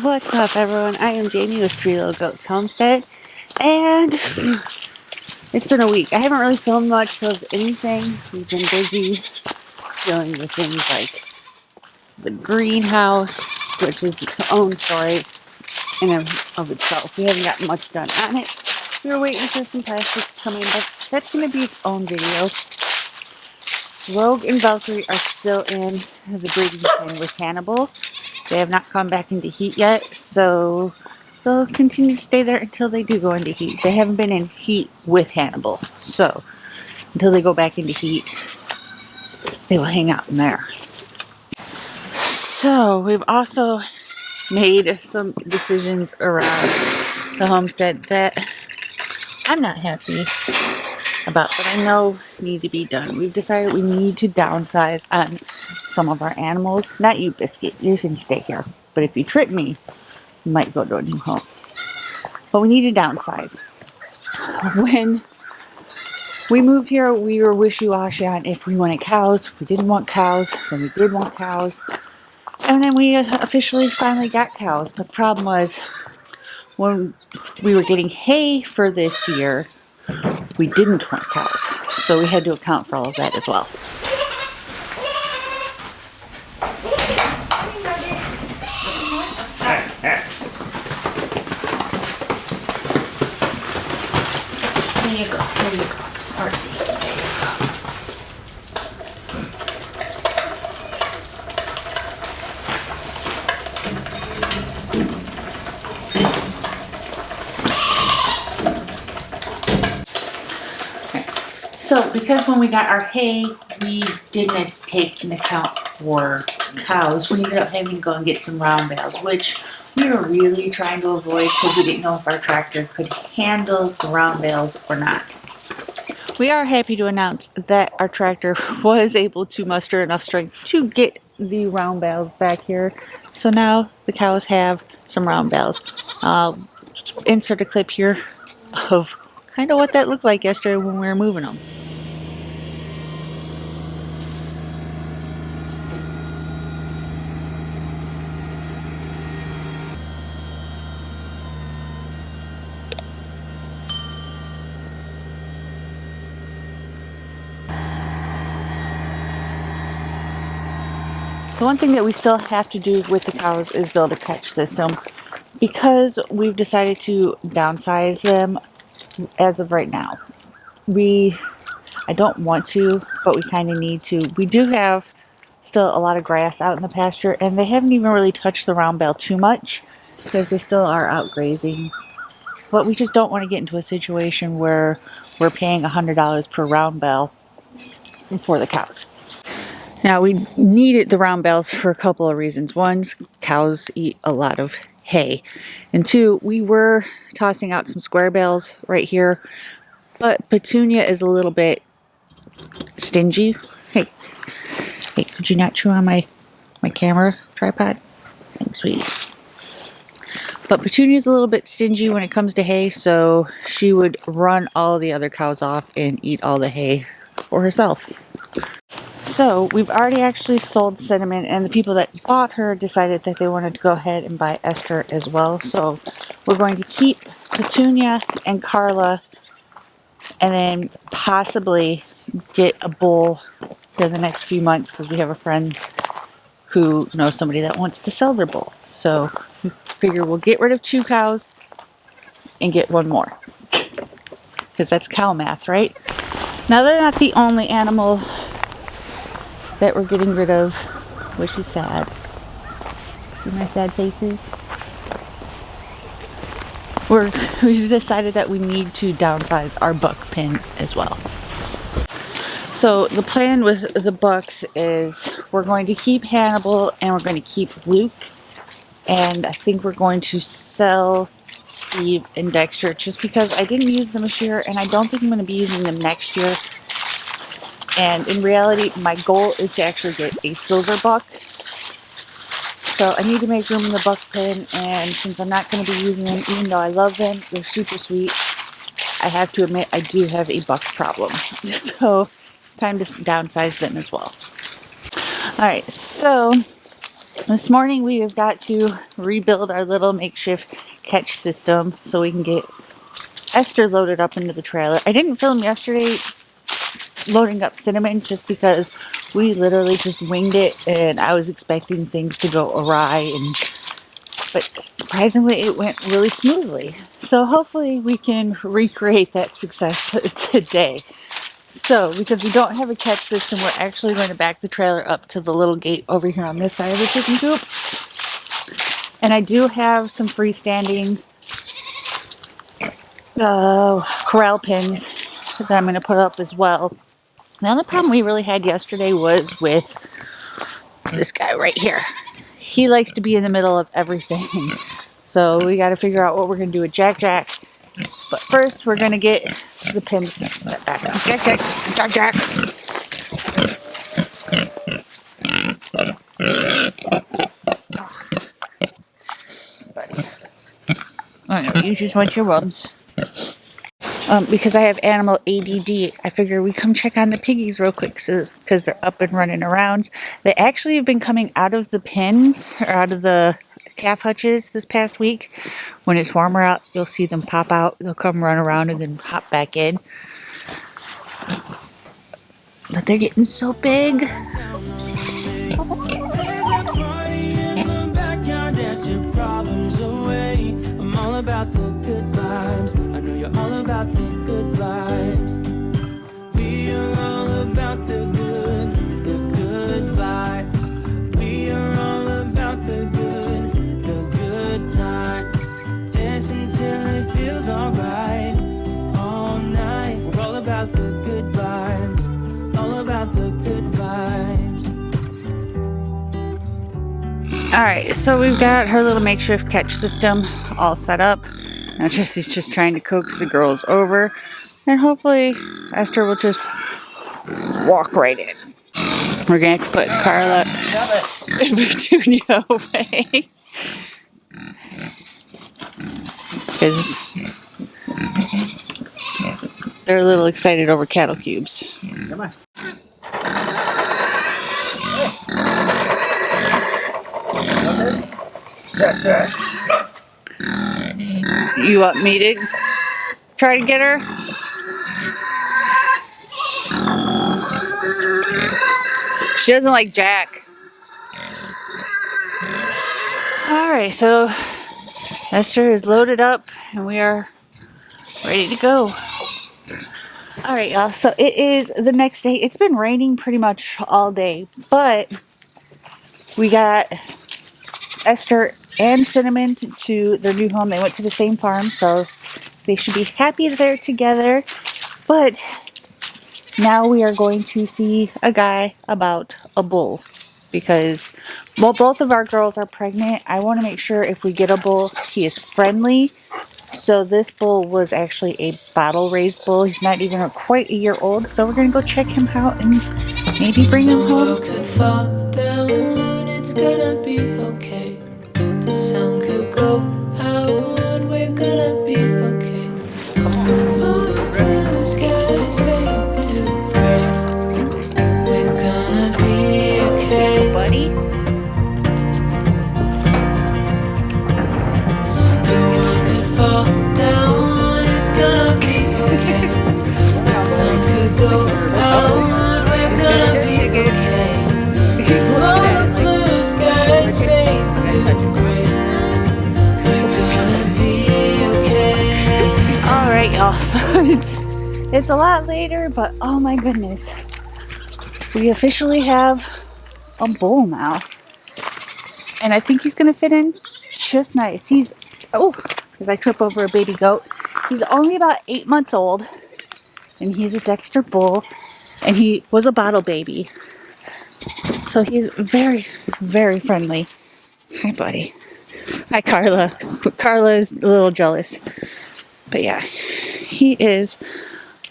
What's up, everyone? I am Jamie with Three Little Goats Homestead, and it's been a week. I haven't really filmed much of anything. We've been busy dealing with things like the greenhouse, which is its own story in and of itself. We haven't gotten much done on it. We were waiting for some plastic to come in, but that's going to be its own video. Rogue and Valkyrie are still in the breeding pen with Hannibal. They have not come back into heat yet, so they'll continue to stay there until they do go into heat. They haven't been in heat with Hannibal, so until they go back into heat, they will hang out in there. So we've also made some decisions around the homestead that I'm not happy about, but I know need to be done. We've decided we need to downsize on some of our animals. Not you, Biscuit. You're going to stay here. But if you trip me, you might go to a new home. But we need to downsize. When we moved here, we were wishy-washy on if we wanted cows. We didn't want cows. Then we did want cows. And then we officially finally got cows. But the problem was when we were getting hay for this year, we didn't want cows. So we had to account for all of that as well. There you go. There you go. Party. There you go. So, because when we got our hay, we didn't take into account for cows, we ended up having to go and get some round bales, which we were really trying to avoid because we didn't know if our tractor could handle the round bales or not. We are happy to announce that our tractor was able to muster enough strength to get the round bales back here. So now the cows have some round bales. I'll insert a clip here of kind of what that looked like yesterday when we were moving them. The one thing that we still have to do with the cows is build a catch system. Because we've decided to downsize them as of right now. I don't want to, but we kind of need to. We do have still a lot of grass out in the pasture, and they haven't even really touched the round bale too much because they still are out grazing. But we just don't want to get into a situation where we're paying $100 per round bale for the cows. Now, we needed the round bales for a couple of reasons. One, cows eat a lot of hay. And two, we were tossing out some square bales right here, but Petunia is a little bit stingy. Hey, could you not chew on my camera tripod? Thanks, sweetie. But Petunia's a little bit stingy when it comes to hay, so she would run all the other cows off and eat all the hay for herself. So we've already actually sold Cinnamon, and the people that bought her decided that they wanted to go ahead and buy Esther as well. So we're going to keep Petunia and Carla, and then possibly get a bull for the next few months because we have a friend who knows somebody that wants to sell their bull. So we figure we'll get rid of 2 cows and get 1 more because that's cow math, right? Now they're not the only animal that we're getting rid of, which is sad. See my sad faces? We've decided that we need to downsize our buck pen as well. So the plan with the bucks is we're going to keep Hannibal and we're going to keep Luke, and I think we're going to sell Steve and Dexter just because I didn't use them this year and I don't think I'm going to be using them next year. And in reality, my goal is to actually get a silver buck. So I need to make room in the buck pen, and since I'm not going to be using them, even though I love them, they're super sweet, I have to admit I do have a buck problem. So it's time to downsize them as well. Alright, so This morning we have got to rebuild our little makeshift catch system so we can get Esther loaded up into the trailer. I didn't film yesterday loading up Cinnamon just because we literally just winged it and I was expecting things to go awry, but surprisingly it went really smoothly. So hopefully we can recreate that success today. So because we don't have a catch system, we're actually going to back the trailer up to the little gate over here on this side of the chicken coop. And I do have some freestanding corral pins that I'm going to put up as well. The only problem we really had yesterday was with this guy right here. He likes to be in the middle of everything. So we got to figure out what we're going to do with Jack. But first we're going to get the pins set back up. Jack. I know, you just want your rubs. Because I have animal ADD, I figure we come check on the piggies real quick because they're up and running around. They actually have been coming out of the pens, or out of the calf hutches this past week. When it's warmer out, you'll see them pop out. They'll come run around and then hop back in. But they're getting so big. I'm all about the good vibes. I know you're all about the good vibes. We are all about the good vibes. We are all about the good times. Dance until it feels alright. All night. We're all about the good vibes. All about the good vibes. Alright, so we've got her little makeshift catch system all set up. Now Jesse's just trying to coax the girls over. And hopefully Esther will just walk right in. We're going to have to put Carla and Petunia away. Because they're a little excited over cattle cubes. Come on. You want me to try to get her? She doesn't like Jack. Alright, so Esther is loaded up and we are ready to go. Alright, y'all, so it is the next day. It's been raining pretty much all day, but we got Esther and Cinnamon to their new home. They went to the same farm, so they should be happy they're together. But now we are going to see a guy about a bull, because while both of our girls are pregnant, I want to make sure if we get a bull, he is friendly. So this bull was actually a bottle raised bull. He's not even quite a year old, so we're going to go check him out and maybe bring him home. It's gonna be okay. The sun could go out. We're gonna be okay. All the blue skies fade to gray. We're gonna be okay. Buddy? The world could fall down. It's gonna be okay. The sun could go out. We're gonna be okay. All the blue skies fade to gray. We're gonna be okay. Alright, y'all, so it's a lot later, but oh my goodness. We officially have a bull now. And I think he's going to fit in just nice. Because I trip over a baby goat. He's only about 8 months old. And he's a Dexter bull. And he was a bottle baby. So he's very, very friendly. Hi, buddy. Hi, Carla. Carla is a little jealous. But yeah, he is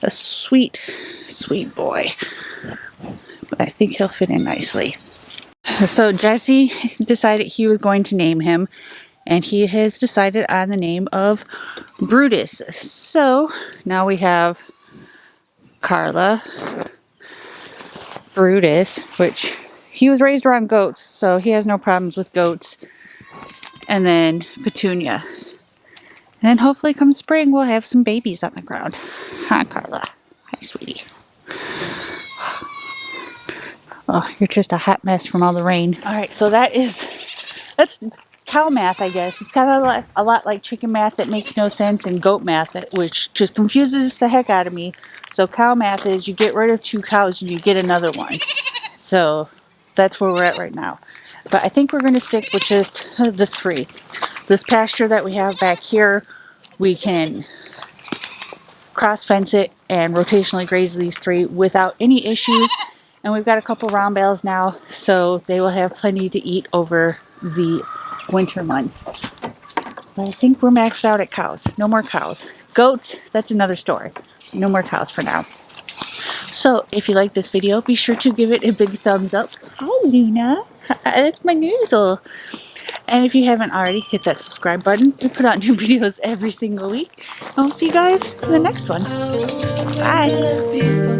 a sweet, sweet boy. But I think he'll fit in nicely. So Jesse decided he was going to name him. And he has decided on the name of Brutus. So now we have Carla, Brutus, which he was raised around goats, so he has no problems with goats. And then Petunia. And then hopefully come spring we'll have some babies on the ground. Huh, Carla? Hi, sweetie. Oh, you're just a hot mess from all the rain. Alright, so that's cow math, I guess. It's kind of a lot like chicken math that makes no sense, and goat math, which just confuses the heck out of me. So cow math is you get rid of 2 cows and you get another one. So that's where we're at right now. But I think we're going to stick with just the 3. This pasture that we have back here, we can cross fence it and rotationally graze these 3 without any issues. And we've got a couple round bales now, so they will have plenty to eat over the winter months. But I think we're maxed out at cows. No more cows. Goats, that's another story. No more cows for now. So, if you like this video, be sure to give it a big thumbs up. Hi, Luna. That's my noozle. And if you haven't already, hit that subscribe button. We put out new videos every single week. And we'll see you guys in the next one. Bye.